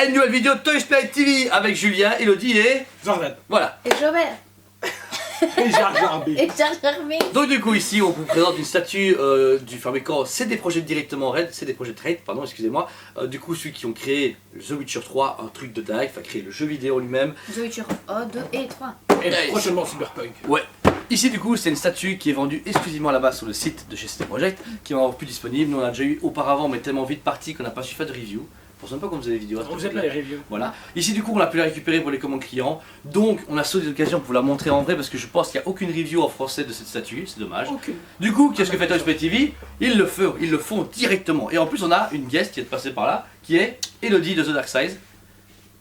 à une nouvelle vidéo de Toy Spirit TV avec Julien, Elodie et... Jordan. Voilà. Et Jobert. Et Jar Jar Binks. Et Jar Jar Binks. Donc du coup ici on vous présente une statue du fabricant CD Projekt directement Red, CD Projekt Red, pardon, excusez-moi. Du coup ceux qui ont créé The Witcher 3, un truc de dingue, enfin créé le jeu vidéo lui-même. The Witcher 1, 2 et 3. Et prochainement Cyberpunk. Ouais. Ici du coup c'est une statue qui est vendue exclusivement là-bas sur le site de chez CD Projekt, qui est encore plus disponible. Nous on a déjà eu auparavant mais tellement vite parti qu'on n'a pas su faire de review. Je pense même pas qu'on faisait des vidéos. On faisait pas les reviews. Voilà. Ici du coup on a pu la récupérer pour les commandes clients. Donc on a sauté l'occasion pour vous la montrer en vrai parce que je pense qu'il n'y a aucune review en français de cette statue, c'est dommage. Aucune. Du coup qu'est-ce que fait Toy Spirit TV? Ils le font directement. Et en plus on a une guest qui est passée par là, qui est Elodie de The Dark Side.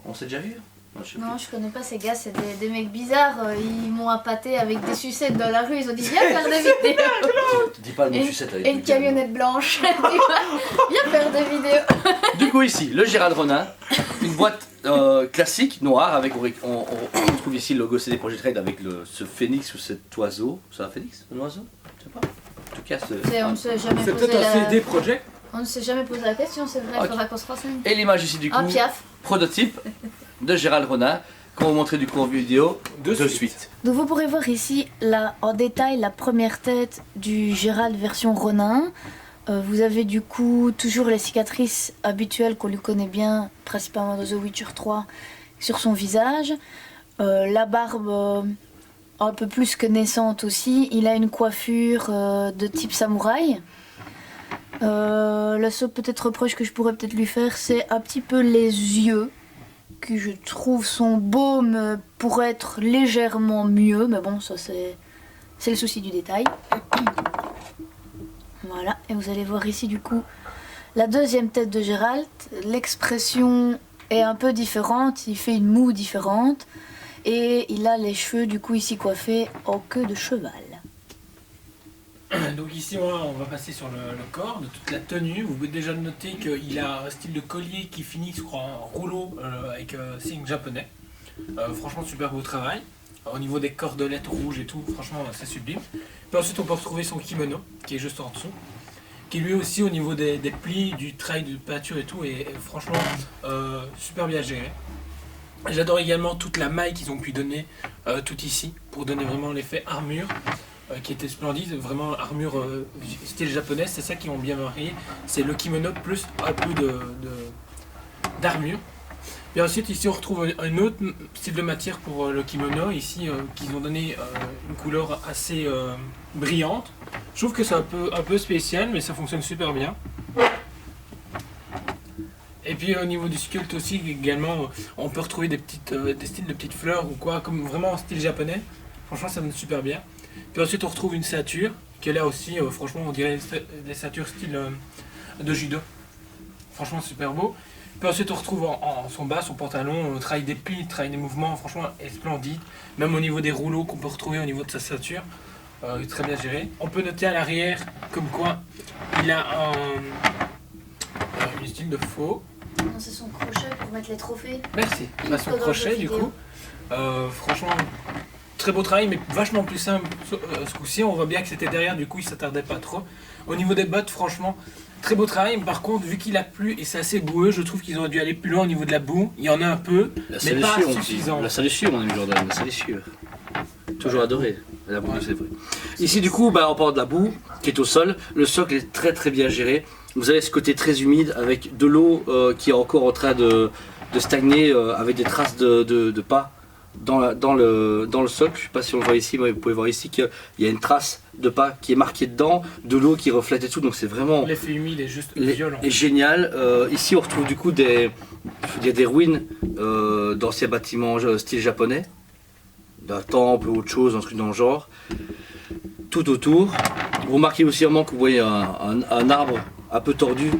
On s'est déjà vu? Non, je sais Non, je connais pas ces gars, c'est des mecs bizarres. Ils m'ont appâté avec des sucettes dans la rue. Ils ont dit viens faire des vidéos. plus. Dis pas le mot sucette avec Et une camionnette blanche. Viens faire des vidéos. Du coup ici, le Gérald Ronin, une boîte classique, noire, avec on trouve ici le logo CD Projekt Red avec ce phénix ou cet oiseau. C'est un phénix? Un oiseau? Je sais pas. En tout cas, On ne s'est jamais C'est posé peut-être un la... CD Projekt. On ne s'est jamais posé la question, c'est vrai, il Ok. faudra qu'on se renseigne. Et l'image ici du coup, Un piaf. prototype de Gérald Ronin, qu'on va montrer du coup en vidéo De de suite. suite. Donc vous pourrez voir ici en détail la première tête du Gérald version Ronin. Vous avez du coup toujours les cicatrices habituelles qu'on lui connaît bien, principalement dans The Witcher 3, sur son visage. La barbe un peu plus que naissante aussi. Il a une coiffure de type samouraï. La seule peut-être reproche que je pourrais peut-être lui faire, c'est un petit peu les yeux, qui je trouve sont beaux, mais pourraient être légèrement mieux, mais bon, ça c'est le souci du détail. Voilà, et vous allez voir ici du coup la deuxième tête de Gérald. L'expression est un peu différente, il fait une moue différente, et il a les cheveux du coup ici coiffés en queue de cheval. Donc ici on va passer sur le corps, de toute la tenue. Vous pouvez déjà noter qu'il a un style de collier qui finit je crois en rouleau avec signe japonais. Franchement super beau travail. Au niveau des cordelettes rouges et tout, franchement c'est sublime. Puis ensuite on peut retrouver son kimono qui est juste en dessous. Qui lui aussi au niveau des plis, du travail de peinture et tout est franchement super bien géré. J'adore également toute la maille qu'ils ont pu donner tout ici pour donner vraiment l'effet armure. Qui était splendide, vraiment armure style japonais, c'est ça qui m'ont bien marié, c'est le kimono plus un peu d'armure. Et ensuite ici on retrouve un autre style de matière pour le kimono, ici qu'ils ont donné une couleur assez brillante. Je trouve que c'est un peu spécial mais ça fonctionne super bien. Et puis au niveau du sculpte aussi également, on peut retrouver des styles de petites fleurs ou quoi, comme vraiment en style japonais. Franchement ça donne super bien. Puis ensuite on retrouve une ceinture qui est là aussi, franchement on dirait des ceintures style de judo. Franchement super beau. Puis ensuite on retrouve en son bas, son pantalon, travail des plis, travail des mouvements, franchement est splendide. Même au niveau des rouleaux qu'on peut retrouver au niveau de sa ceinture, très bien géré. On peut noter à l'arrière comme quoi il a une style de faux. Non, c'est son crochet pour mettre les trophées. Merci. Il a son crochet du coup. Franchement très beau travail mais vachement plus simple ce coup-ci. On voit bien que c'était derrière, du coup il s'attardait pas trop. Au niveau des bottes, franchement très beau travail. Par contre vu qu'il a plu et c'est assez boueux, je trouve qu'ils auraient dû aller plus loin au niveau de la boue. Il y en a un peu mais pas suffisant. La salissure mon ami Jordan, la salissure. Toujours adoré. La boue, c'est vrai. Ici du coup on parle de la boue qui est au sol. Le socle est très très bien géré. Vous avez ce côté très humide avec de l'eau qui est encore en train de stagner avec des traces de pas dans le socle. Je ne sais pas si on le voit ici, mais vous pouvez voir ici qu'il y a une trace de pas qui est marquée dedans, de l'eau qui reflète et tout, donc c'est vraiment l'effet humide est juste violent. est génial. Ici on retrouve du coup il y a des ruines d'anciens bâtiments style japonais, d'un temple ou autre chose, un truc dans le genre. Tout autour. Vous remarquez aussi que vous voyez un arbre un peu tordu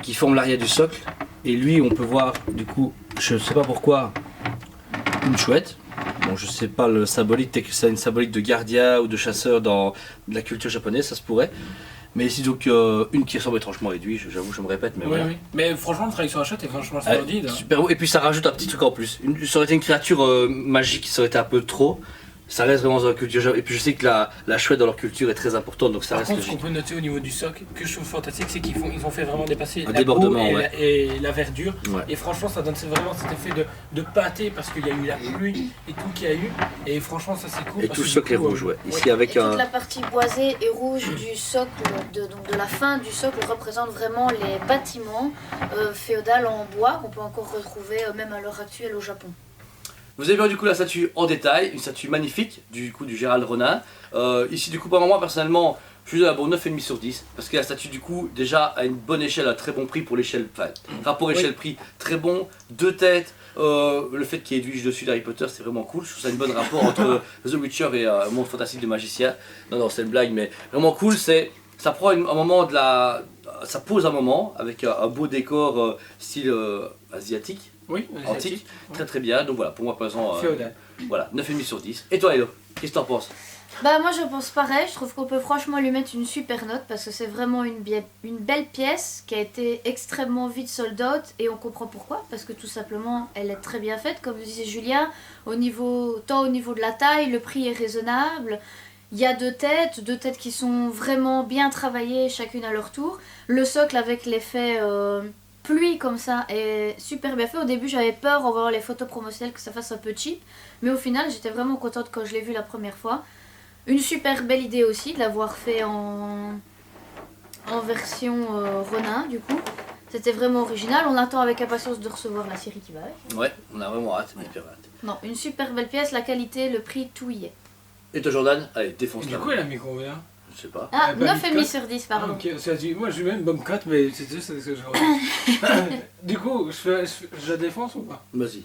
qui forme l'arrière du socle. Et lui, on peut voir du coup, je ne sais pas pourquoi, une chouette. Bon, je sais pas le symbolique, peut-être que c'est une symbolique de gardien ou de chasseur dans la culture japonaise, ça se pourrait. Mais ici donc une qui ressemble étrangement à Edwige, j'avoue, je me répète, mais voilà. Oui. Mais franchement, le travail sur la chatte est franchement splendide. Super beau, et puis ça rajoute un petit truc en plus. Ça aurait été une créature magique, ça aurait été un peu trop. Ça reste vraiment dans la culture japonaise. Et puis je sais que la chouette dans leur culture est très importante, donc ça Par reste contre, ce qu'on logique. peut noter au niveau du socle, que je trouve fantastique, c'est qu'ils ont fait vraiment dépasser Un la débordement, boue et, ouais. et la verdure. Ouais. Et franchement, ça donne vraiment cet effet de pâté parce qu'il y a eu la pluie et tout qu'il y a eu. Et franchement, ça c'est cool. Et parce tout le que socle du est coup, rouge, ouais. Et Ici avec toute un. la partie boisée et rouge du socle, donc de la fin du socle, représente vraiment les bâtiments féodaux en bois qu'on peut encore retrouver même à l'heure actuelle au Japon. Vous avez vu du coup la statue en détail, une statue magnifique du coup du Gérald Ronin. Ici du coup par moi personnellement je suis à bon 9,5 sur 10 parce que la statue du coup déjà a une bonne échelle, un très bon prix pour l'échelle, enfin rapport échelle-prix très bon, 2 têtes, le fait qu'il y ait Edwige dessus d'Harry Potter c'est vraiment cool, je trouve ça une bonne rapport entre The Witcher et un monde fantastique de magicien. Non c'est une blague mais vraiment cool, ça prend un moment de la... ça pose un moment avec un beau décor style asiatique. Oui, Antique, très très bien, donc voilà, pour moi par exemple, féodal. voilà, 9,5 sur 10. Et toi Hello, qu'est-ce que t'en penses? Bah moi je pense pareil, je trouve qu'on peut franchement lui mettre une super note parce que c'est vraiment une belle pièce qui a été extrêmement vite sold out et on comprend pourquoi, parce que tout simplement elle est très bien faite, comme disait Julia, tant au niveau de la taille, le prix est raisonnable. Il y a 2 têtes qui sont vraiment bien travaillées, chacune à leur tour. Le socle avec l'effet pluie comme ça est super bien fait. Au début j'avais peur en voyant les photos promotionnelles que ça fasse un peu cheap, mais au final j'étais vraiment contente quand je l'ai vu la première fois. Une super belle idée aussi de l'avoir fait en version Ronin du coup. C'était vraiment original, on attend avec impatience de recevoir la série qui va avec. Ouais, on a vraiment hâte, hyper hâte. Non, une super belle pièce, la qualité, le prix, tout y est. Et toi Jordan, allez, Et défonce du la coup, elle a mis combien? Je sais pas. Ah, pas mis de 9,5 cote sur 10, Ah, pardon. ok, moi je lui mets une bonne cote, mais c'est juste ce que je regarde. Du coup, je la défonce ou pas? Vas-y.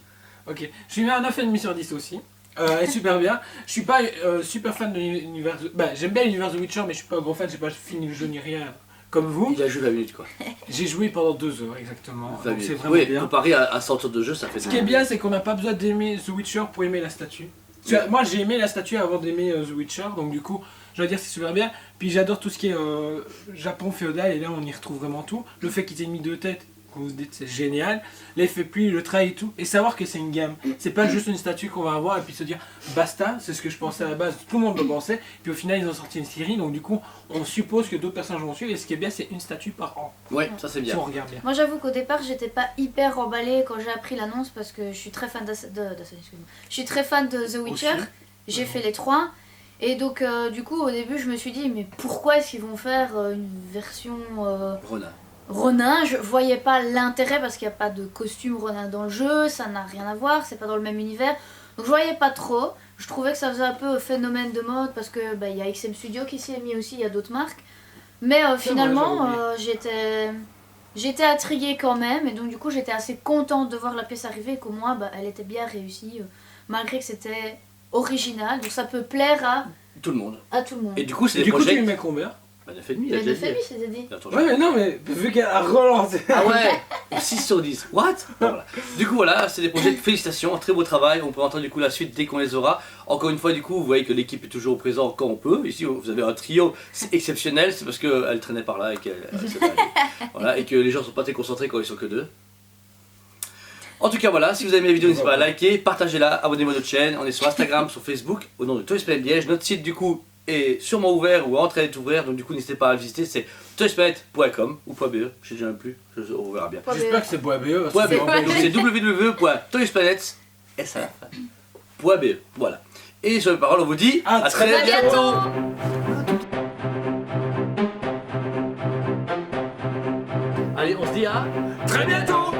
Ok, je lui mets un 9,5 sur 10 aussi. Elle est super bien. Je suis pas super fan de l'univers. Bah, j'aime bien l'univers de Witcher, mais je suis pas un gros fan, j'ai pas fini le jeu ni rien comme vous. Il a joué 20 minutes quoi. J'ai joué pendant 2 heures exactement. 20 Donc c'est minutes. vraiment Oui, bien. comparé à 100 heures de jeu, ça fait Ce qui est bien, c'est qu'on n'a pas besoin d'aimer The Witcher pour aimer la statue. Tu vois, moi j'ai aimé la statue avant d'aimer The Witcher, donc du coup, je dois dire c'est super bien. Puis j'adore tout ce qui est Japon féodal, et là on y retrouve vraiment tout. Le fait qu'ils aient mis 2 têtes, comme vous dites, c'est génial. L'effet pluie, le travail et tout. Et savoir que c'est une gamme. C'est pas juste une statue qu'on va avoir et puis se dire basta, c'est ce que je pensais à la base, tout le monde le pensait. Puis au final, ils ont sorti une série, donc du coup, on suppose que d'autres personnages vont suivre. Et ce qui est bien, c'est une statue par an. Ouais, ça c'est Si bien. on regarde bien. Moi j'avoue qu'au départ j'étais pas hyper emballée quand j'ai appris l'annonce parce que je suis très fan je suis très fan de The Witcher, Aussi. j'ai fait les 3 et donc du coup au début je me suis dit mais pourquoi est-ce qu'ils vont faire une version Ronin. Ronin? Je voyais pas l'intérêt parce qu'il n'y a pas de costume Ronin dans le jeu, ça n'a rien à voir, c'est pas dans le même univers. Donc je voyais pas trop, je trouvais que ça faisait un peu phénomène de mode parce que bah, y a XM Studio qui s'y est mis aussi, il y a d'autres marques. Mais finalement j'étais intriguée quand même et donc du coup j'étais assez contente de voir la pièce arriver et qu'au moins bah, elle était bien réussie malgré que c'était original, donc ça peut plaire Tout le monde. à tout le monde. Et du coup, c'est Et des du coup, tu projets. lui mets combien? Bah, 9,5, il a Mais déjà de fait, dit. oui, c'était dit. Attends, Ouais, mais non, mais vu qu'elle a relancé. Ah ouais 6 sur 10. What? Voilà. Du coup voilà, c'est des projets de félicitations, un très beau travail, on peut entendre du coup la suite dès qu'on les aura. Encore une fois du coup, vous voyez que l'équipe est toujours présente quand on peut. Ici vous avez un trio, c'est exceptionnel, c'est parce qu'elle traînait par là et qu'elle s'est pas allée. Voilà, et que les gens sont pas très concentrés quand ils sont que 2. En tout cas voilà, si vous avez aimé la vidéo, n'hésitez pas à liker, partagez-la, abonnez-vous à notre chaîne, on est sur Instagram, sur Facebook, au nom de Toys Planet Liège. Notre site du coup est sûrement ouvert ou en train d'être ouvert, donc du coup n'hésitez pas à le visiter, c'est toysplanet.com ou .be, je sais déjà même plus, on verra bien. J'espère que c'est bois BE. Point Parce que .be. c'est Donc c'est www.toysplanet.be. Voilà. Et sur les paroles, on vous dit À très bientôt. Allez, on se dit à Très bientôt.